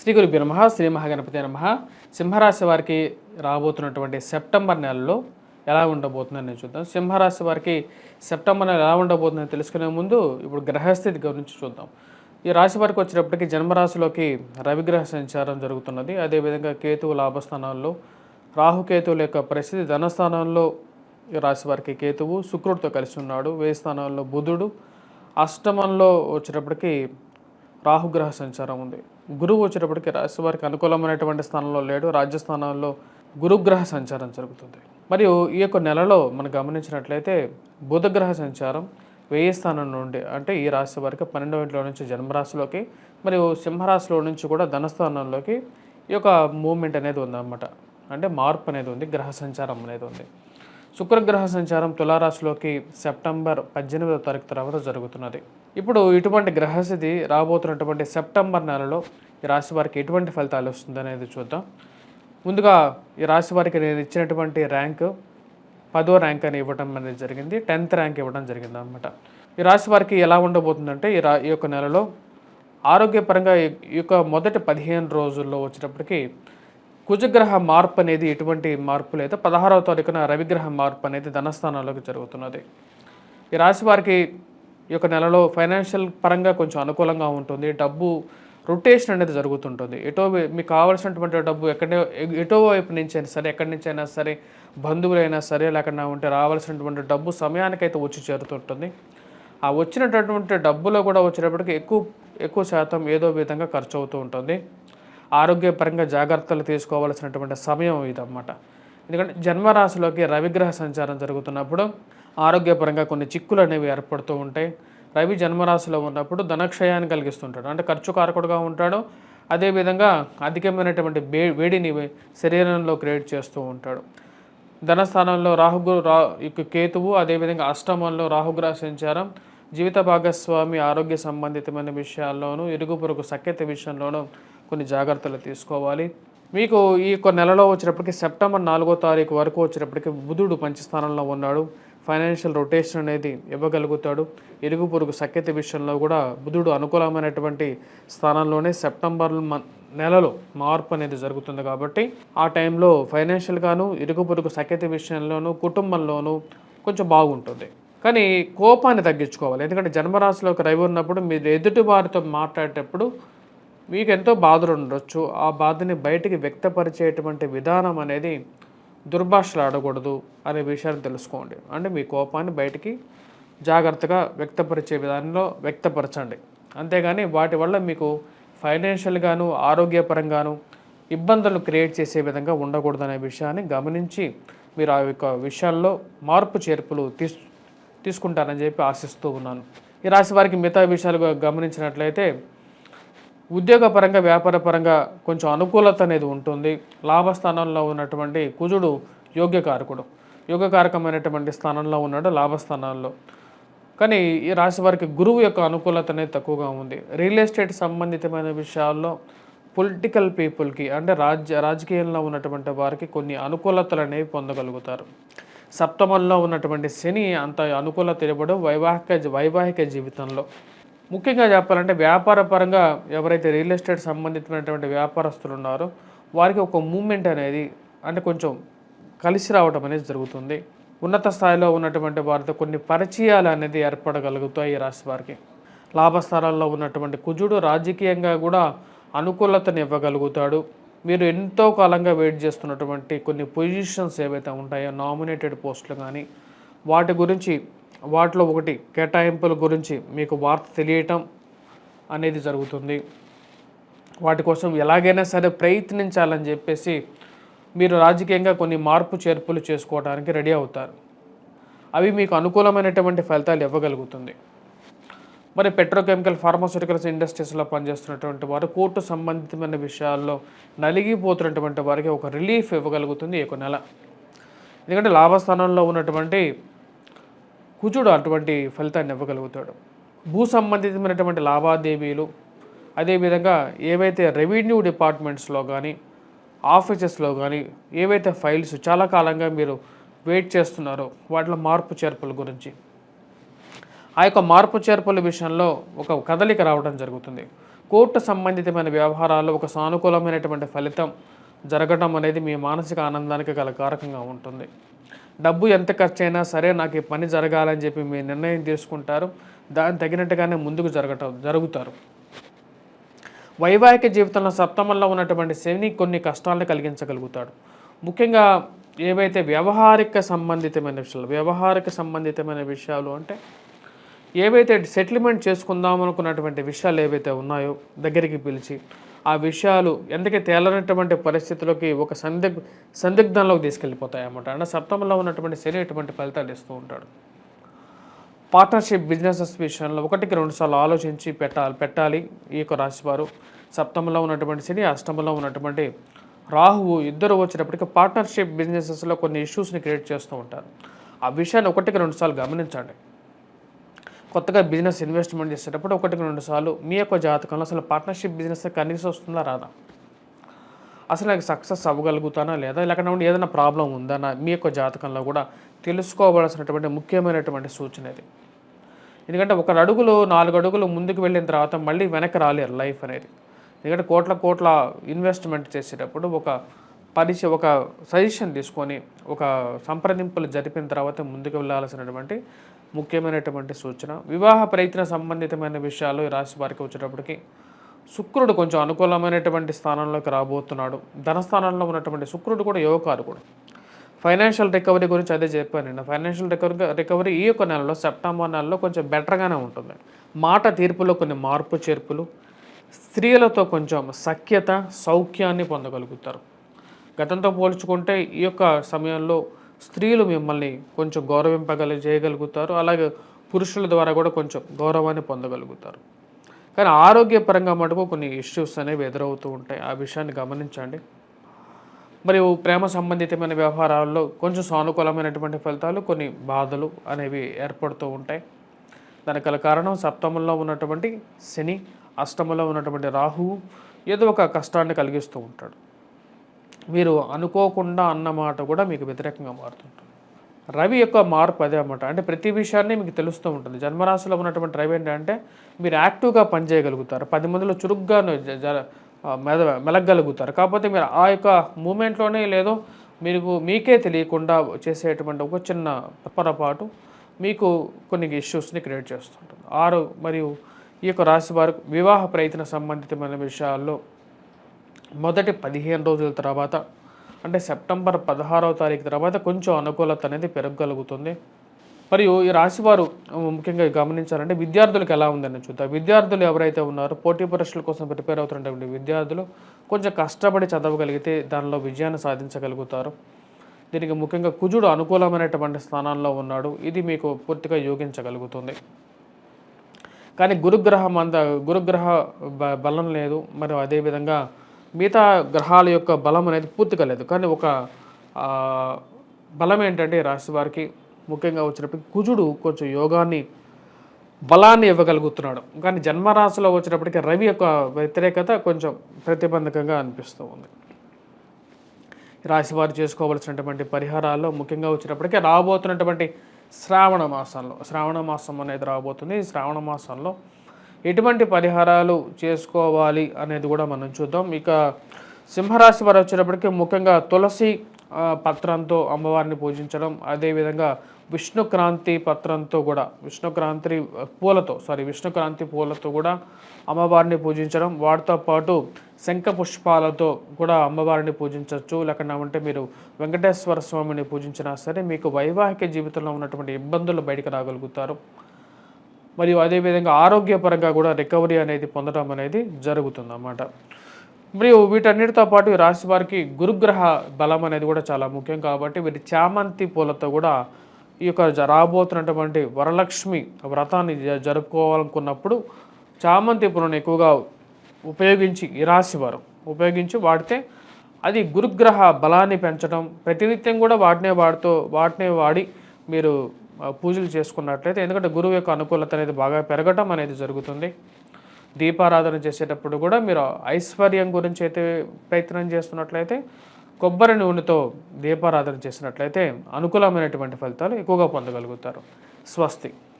శ్రీ గురుభ్యో నమః శ్రీ మహాగణపతి నమః. సింహరాశి వారికి రాబోతున్నటువంటి సెప్టెంబర్ నెలలో ఎలా ఉండబోతుందని చూద్దాం. సింహరాశి వారికి సెప్టెంబర్ నెల ఎలా ఉండబోతుందని తెలుసుకునే ముందు ఇప్పుడు గ్రహస్థితి గురించి చూద్దాం. ఈ రాశి వారికి వచ్చేటప్పటికి జన్మరాశిలోకి రవిగ్రహ సంచారం జరుగుతున్నది. అదేవిధంగా కేతువు లాభస్థానాల్లో, రాహుకేతువుల యొక్క పరిస్థితి ధనస్థానంలో ఈ రాశి వారికి కేతువు శుక్రుడితో కలిసి ఉన్నాడు. వ్యయ స్థానంలో బుధుడు, అష్టమంలో వచ్చేటప్పటికి రాహుగ్రహ సంచారం ఉంది. గురువు వచ్చేటప్పటికి రాశి వారికి అనుకూలమైనటువంటి స్థానంలో లేడు. రాజ్యస్థానంలో గురుగ్రహ సంచారం జరుగుతుంది. మరియు ఈ యొక్క నెలలో మనం గమనించినట్లయితే బుధగ్రహ సంచారం వ్యయ స్థానం నుండి అంటే ఈ రాశి వారికి 12వ ఇంట్లో నుంచి జన్మరాశిలోకి మరియు సింహరాశిలో నుంచి కూడా ధనస్థానంలోకి ఈ యొక్క మూవ్మెంట్ అనేది ఉందన్నమాట. అంటే మార్పు అనేది ఉంది, గ్రహ సంచారం అనేది ఉంది. శుక్రగ్రహ సంచారం తులారాశిలోకి సెప్టెంబర్ 18వ తారీఖు తర్వాత జరుగుతున్నది. ఇప్పుడు ఇటువంటి గ్రహస్థితి రాబోతున్నటువంటి సెప్టెంబర్ నెలలో ఈ రాశి వారికి ఎటువంటి ఫలితాలు వస్తుంది అనేది చూద్దాం. ముందుగా ఈ రాశి వారికి నేను ఇచ్చినటువంటి ర్యాంక్ 10వ ర్యాంక్ అని ఇవ్వడం అనేది జరిగింది. 10th ర్యాంక్ ఇవ్వడం జరిగింది అనమాట. ఈ రాశి వారికి ఎలా ఉండబోతుందంటే ఈ యొక్క నెలలో ఆరోగ్యపరంగా ఈ యొక్క మొదటి 15 రోజుల్లో వచ్చేటప్పటికి కుజగ్రహ మార్పు అనేది ఎటువంటి మార్పు లేదు. 16వ తారీఖున రవిగ్రహ మార్పు అనేది ధనస్థానంలోకి జరుగుతున్నది. ఈ రాశి వారికి ఈ యొక్క నెలలో ఫైనాన్షియల్ పరంగా కొంచెం అనుకూలంగా ఉంటుంది. డబ్బు రొటేషన్ అనేది జరుగుతుంటుంది. మీకు కావాల్సినటువంటి డబ్బు ఎటో వైపు నుంచి అయినా సరే, ఎక్కడి నుంచి అయినా సరే, బంధువులైనా సరే, లేకుండా ఉంటే రావాల్సినటువంటి డబ్బు సమయానికైతే వచ్చి చేరుతుంటుంది. ఆ వచ్చినటువంటి డబ్బులో కూడా వచ్చేటప్పటికి ఎక్కువ శాతం ఏదో విధంగా ఖర్చు అవుతూ ఉంటుంది. ఆరోగ్యపరంగా జాగ్రత్తలు తీసుకోవాల్సినటువంటి సమయం ఇదన్నమాట. ఎందుకంటే జన్మరాశిలోకి రవిగ్రహ సంచారం జరుగుతున్నప్పుడు ఆరోగ్యపరంగా కొన్ని చిక్కులు అనేవి ఏర్పడుతూ ఉంటాయి. రవి జన్మరాశిలో ఉన్నప్పుడు ధనక్షయాన్ని కలిగిస్తుంటాడు, అంటే ఖర్చు కారకుడుగా ఉంటాడు. అదేవిధంగా అధికమైనటువంటి వేడిని శరీరంలో క్రియేట్ చేస్తూ ఉంటాడు. ధనస్థానంలో కేతువు, అదేవిధంగా అష్టమంలో రాహుగ్రహ సంచారం జీవిత భాగస్వామి ఆరోగ్య సంబంధితమైన విషయాల్లోనూ, ఇరుగు పొరుగు సఖ్యత విషయంలోనూ కొన్ని జాగ్రత్తలు తీసుకోవాలి. మీకు ఈ యొక్క నెలలో వచ్చేటప్పటికి సెప్టెంబర్ 4వ తారీఖు వరకు వచ్చేటప్పటికి బుధుడు పంచస్థానంలో ఉన్నాడు. ఫైనాన్షియల్ రొటేషన్ అనేది ఇవ్వగలుగుతాడు. ఇరుగు పొరుగు సఖ్యత విషయంలో కూడా బుధుడు అనుకూలమైనటువంటి స్థానంలోనే సెప్టెంబర్ నెలలో మార్పు అనేది జరుగుతుంది. కాబట్టి ఆ టైంలో ఫైనాన్షియల్గాను, ఇరుగు పొరుగు సఖ్యత విషయంలోనూ, కుటుంబంలోనూ కొంచెం బాగుంటుంది. కానీ కోపాన్ని తగ్గించుకోవాలి. ఎందుకంటే జన్మరాశిలోకి రవి ఉన్నప్పుడు మీరు ఎదుటి వారితో మాట్లాడేటప్పుడు మీకు ఎంతో బాధలు ఉండొచ్చు. ఆ బాధని బయటికి వ్యక్తపరిచేటువంటి విధానం అనేది దుర్భాషలు ఆడకూడదు అనే విషయాన్ని తెలుసుకోండి. అంటే మీ కోపాన్ని బయటికి జాగ్రత్తగా వ్యక్తపరిచే విధానంలో వ్యక్తపరచండి. అంతేగాని వాటి వల్ల మీకు ఫైనాన్షియల్గాను, ఆరోగ్యపరంగాను ఇబ్బందులు క్రియేట్ చేసే విధంగా ఉండకూడదు అనే విషయాన్ని గమనించి మీరు ఆ యొక్క విషయాల్లో మార్పు చేర్పులు తీసుకుంటారని చెప్పి ఆశిస్తూ ఉన్నాను. ఈ రాశి వారికి మిగతా విషయాలు గమనించినట్లయితే ఉద్యోగపరంగా, వ్యాపారపరంగా కొంచెం అనుకూలత అనేది ఉంటుంది. లాభస్థానంలో ఉన్నటువంటి కుజుడు యోగకారకమైనటువంటి స్థానంలో ఉన్నాడు, లాభస్థానాల్లో. కానీ ఈ రాశి వారికి గురువు యొక్క అనుకూలత అనేది తక్కువగా ఉంది. రియల్ ఎస్టేట్ సంబంధితమైన విషయాల్లో పొలిటికల్ పీపుల్కి అంటే రాజకీయంలో ఉన్నటువంటి వారికి కొన్ని అనుకూలతలు అనేవి పొందగలుగుతారు. సప్తమంలో ఉన్నటువంటి శని అంత అనుకూలత ఇవ్వడం వైవాహిక జీవితంలో. ముఖ్యంగా చెప్పాలంటే వ్యాపారపరంగా ఎవరైతే రియల్ ఎస్టేట్ సంబంధించినటువంటి వ్యాపారస్తులు ఉన్నారో వారికి ఒక మూమెంట్ అనేది అంటే కొంచెం కలిసి రావడం అనేది జరుగుతుంది. ఉన్నత స్థాయిలో ఉన్నటువంటి వారితో కొన్ని పరిచయాలు అనేది ఏర్పడగలుగుతాయి ఈ రాశి వారికి. లాభస్థానాల్లో ఉన్నటువంటి కుజుడు రాజకీయంగా కూడా అనుకూలతను ఇవ్వగలుగుతాడు. మీరు ఎంతో కాలంగా వెయిట్ చేస్తున్నటువంటి కొన్ని పొజిషన్స్ ఏవైతే ఉంటాయో, నామినేటెడ్ పోస్టులు కానీ వాటిలో ఒకటి కేటాయింపుల గురించి మీకు వార్త తెలియటం అనేది జరుగుతుంది. వాటి కోసం ఎలాగైనా సరే ప్రయత్నించాలని చెప్పేసి మీరు రాజకీయంగా కొన్ని మార్పు చేర్పులు చేసుకోవడానికి రెడీ అవుతారు. అవి మీకు అనుకూలమైనటువంటి ఫలితాలు ఇవ్వగలుగుతుంది. మరి పెట్రోకెమికల్, ఫార్మాస్యూటికల్స్ ఇండస్ట్రీస్లో పనిచేస్తున్నటువంటి వారు కోర్టు సంబంధితమైన విషయాల్లో నలిగిపోతున్నటువంటి వారికి ఒక రిలీఫ్ ఇవ్వగలుగుతుంది ఈ యొక్క నెల. ఎందుకంటే లాభస్థానంలో ఉన్నటువంటి కుజుడు అటువంటి ఫలితాన్ని ఇవ్వగలుగుతాడు. భూ సంబంధితమైనటువంటి లావాదేవీలు, అదేవిధంగా ఏవైతే రెవెన్యూ డిపార్ట్మెంట్స్లో కానీ, ఆఫీసెస్లో కానీ ఏవైతే ఫైల్స్ చాలా కాలంగా మీరు వెయిట్ చేస్తున్నారో వాటిలో మార్పు చేర్పుల గురించి ఆ యొక్క మార్పు చేర్పుల విషయంలో ఒక కదలిక రావడం జరుగుతుంది. కోర్టు సంబంధితమైన వ్యవహారాల్లో ఒక సానుకూలమైనటువంటి ఫలితం జరగడం అనేది మీ మానసిక ఆనందానికి గల కారకంగా ఉంటుంది. డబ్బు ఎంత ఖర్చైనా సరే నాకు ఈ పని జరగాలని చెప్పి మీ నిర్ణయం తీసుకుంటారు. దానికి తగినట్టుగానే ముందుకు జరుగుతారు. వైవాహిక జీవితంలో సప్తమంలో ఉన్నటువంటి శని కొన్ని కష్టాలను కలిగించగలుగుతాడు. ముఖ్యంగా ఏవైతే వ్యవహారిక సంబంధితమైన విషయాలు అంటే ఏవైతే సెటిల్మెంట్ చేసుకుందాం అనుకున్నటువంటి విషయాలు ఏవైతే ఉన్నాయో దగ్గరికి పిలిచి ఆ విషయాలు ఎందుకే తేలనటువంటి పరిస్థితుల్లోకి ఒక సందిగ్ధంలోకి తీసుకెళ్ళిపోతాయి అన్నమాట. అంటే సప్తమంలో ఉన్నటువంటి శని ఎటువంటి ఫలితాలు ఇస్తూ ఉంటాడు. పార్ట్నర్షిప్ బిజినెసెస్ విషయంలో 1-2 సార్లు ఆలోచించి పెట్టాలి ఈ యొక్క రాశివారు. సప్తమంలో ఉన్నటువంటి శని, అష్టమంలో ఉన్నటువంటి రాహువు ఇద్దరు వచ్చేటప్పటికి పార్ట్నర్షిప్ బిజినెసెస్లో కొన్ని ఇష్యూస్ని క్రియేట్ చేస్తూ ఉంటారు. ఆ విషయాన్ని 1-2 సార్లు గమనించండి. కొత్తగా బిజినెస్ ఇన్వెస్ట్మెంట్ చేసేటప్పుడు 1-2 సార్లు మీ యొక్క జాతకంలో అసలు పార్ట్నర్షిప్ బిజినెస్ కలిసి వస్తుందా రాదా, అసలు నాకు సక్సెస్ అవ్వగలుగుతానా లేదా, లేకపోతే ఏదైనా ప్రాబ్లం ఉందా మీ యొక్క జాతకంలో కూడా తెలుసుకోవాల్సినటువంటి ముఖ్యమైనటువంటి సూచన ఇది. ఎందుకంటే 1 అడుగులు 4 అడుగులు ముందుకు వెళ్ళిన తర్వాత మళ్ళీ వెనక్కి రాలేరు లైఫ్ అనేది. ఎందుకంటే కోట్ల ఇన్వెస్ట్మెంట్ చేసేటప్పుడు ఒక సజెషన్ తీసుకొని ఒక సంప్రదింపులు జరిపిన తర్వాత ముందుకు వెళ్ళాల్సినటువంటి ముఖ్యమైనటువంటి సూచన. వివాహ ప్రయత్న సంబంధితమైన విషయాలు ఈ రాశి వారికి వచ్చేటప్పటికి శుక్రుడు కొంచెం అనుకూలమైనటువంటి స్థానంలోకి రాబోతున్నాడు. ధనస్థానంలో ఉన్నటువంటి శుక్రుడు కూడా యోగకారకుడు. ఫైనాన్షియల్ రికవరీ గురించి అదే చెప్పాను నేను. ఫైనాన్షియల్ రికవరీ ఈ యొక్క నెలలో సెప్టెంబర్ నెలలో కొంచెం బెటర్గానే ఉంటుంది. మాట తీర్పులో కొన్ని మార్పు చేర్పులు, స్త్రీలతో కొంచెం సఖ్యత సౌఖ్యాన్ని పొందగలుగుతారు. గతంతో పోల్చుకుంటే ఈ యొక్క సమయంలో స్త్రీలు మిమ్మల్ని కొంచెం చేయగలుగుతారు. అలాగే పురుషుల ద్వారా కూడా కొంచెం గౌరవాన్ని పొందగలుగుతారు. కానీ ఆరోగ్యపరంగా మటుకు కొన్ని ఇష్యూస్ అనేవి ఎదురవుతూ ఉంటాయి. ఆ విషయాన్ని గమనించండి. మరియు ప్రేమ సంబంధితమైన వ్యవహారాల్లో కొంచెం సానుకూలమైనటువంటి ఫలితాలు, కొన్ని బాధలు అనేవి ఏర్పడుతూ ఉంటాయి. దానికి గల కారణం సప్తమంలో ఉన్నటువంటి శని, అష్టమంలో ఉన్నటువంటి రాహువు ఏదో ఒక కష్టాన్ని కలిగిస్తూ ఉంటాడు. మీరు అనుకోకుండా అన్నమాట కూడా మీకు వ్యతిరేకంగా మారుతుంటుంది. రవి యొక్క మార్పు అదే అన్నమాట. అంటే ప్రతి విషయాన్ని మీకు తెలుస్తూ ఉంటుంది. జన్మరాశిలో ఉన్నటువంటి రవి ఏంటంటే మీరు యాక్టివ్గా పనిచేయగలుగుతారు, 10 మందిలో చురుగ్గా మెలగలుగుతారు. కాకపోతే మీరు ఆ యొక్క మూమెంట్లోనే లేదో మీకే తెలియకుండా చేసేటువంటి ఒక చిన్న పొరపాటు మీకు కొన్ని ఇష్యూస్ని క్రియేట్ చేస్తుంటుంది. 6 మరియు ఈ యొక్క రాశి వారు వివాహ ప్రయత్న సంబంధితమైన విషయాల్లో మొదటి 15 రోజుల తర్వాత అంటే సెప్టెంబర్ 16వ తారీఖు తర్వాత కొంచెం అనుకూలత అనేది పెరగగలుగుతుంది. మరియు ఈ రాశివారు ముఖ్యంగా గమనించాలంటే విద్యార్థులకు ఎలా ఉందని చూద్దాం. విద్యార్థులు ఎవరైతే ఉన్నారో పోటీ పరీక్షల కోసం ప్రిపేర్ అవుతున్నటువంటి విద్యార్థులు కొంచెం కష్టపడి చదవగలిగితే దానిలో విజయాన్ని సాధించగలుగుతారు. దీనికి ముఖ్యంగా కుజుడు అనుకూలమైనటువంటి స్థానాల్లో ఉన్నాడు. ఇది మీకు పూర్తిగా యోగించగలుగుతుంది. కానీ గురుగ్రహ బలం లేదు. మరియు అదేవిధంగా మిగతా గ్రహాల యొక్క బలం అనేది పూర్తిగా లేదు. కానీ ఒక బలం ఏంటంటే రాశి వారికి ముఖ్యంగా వచ్చినప్పటికీ కుజుడు కొంచెం బలాన్ని ఇవ్వగలుగుతున్నాడు. కానీ జన్మరాశిలో వచ్చినప్పటికీ రవి యొక్క వ్యతిరేకత కొంచెం ప్రతిబంధకంగా అనిపిస్తూ ఉంది. రాశివారు చేసుకోవాల్సినటువంటి పరిహారాల్లో ముఖ్యంగా వచ్చినప్పటికీ రాబోతున్నటువంటి శ్రావణ మాసం అనేది రాబోతుంది. ఈ శ్రావణ మాసంలో ఎటువంటి పరిహారాలు చేసుకోవాలి అనేది కూడా మనం చూద్దాం. ఇక సింహరాశి వారు వచ్చేటప్పటికి ముఖ్యంగా తులసి పత్రంతో అమ్మవారిని పూజించడం, అదేవిధంగా విష్ణుక్రాంతి పూలతో కూడా అమ్మవారిని పూజించడం, వాటితో పాటు శంఖ పుష్పాలతో కూడా అమ్మవారిని పూజించవచ్చు. లేకుండా మీరు వెంకటేశ్వర స్వామిని పూజించినా సరే మీకు వైవాహిక జీవితంలో ఉన్నటువంటి ఇబ్బందులు బయటకు రాగలుగుతారు. మరియు అదేవిధంగా ఆరోగ్యపరంగా కూడా రికవరీ అనేది పొందడం అనేది జరుగుతుందన్నమాట. మరియు వీటన్నిటితో పాటు ఈ రాశి వారికి గురుగ్రహ బలం అనేది కూడా చాలా ముఖ్యం. కాబట్టి వీరి చామంతి పూలతో కూడా ఈ యొక్క రాబోతున్నటువంటి వరలక్ష్మి వ్రతాన్ని జరుపుకోవాలనుకున్నప్పుడు చామంతి పూలను ఎక్కువగా ఈ రాశి వారు వాడితే అది గురుగ్రహ బలాన్ని పెంచడం, ప్రతినిత్యం కూడా వాటినే వాడి మీరు పూజలు చేసుకున్నట్లయితే, ఎందుకంటే గురువు యొక్క అనుకూలత అనేది బాగా పెరగటం అనేది జరుగుతుంది. దీపారాధన చేసేటప్పుడు కూడా మీరు ఐశ్వర్యం గురించి అయితే ప్రయత్నం చేస్తున్నట్లయితే కొబ్బరి నూనెతో దీపారాధన చేసినట్లయితే అనుకూలమైనటువంటి ఫలితాలు ఎక్కువగా పొందగలుగుతారు. స్వస్తి.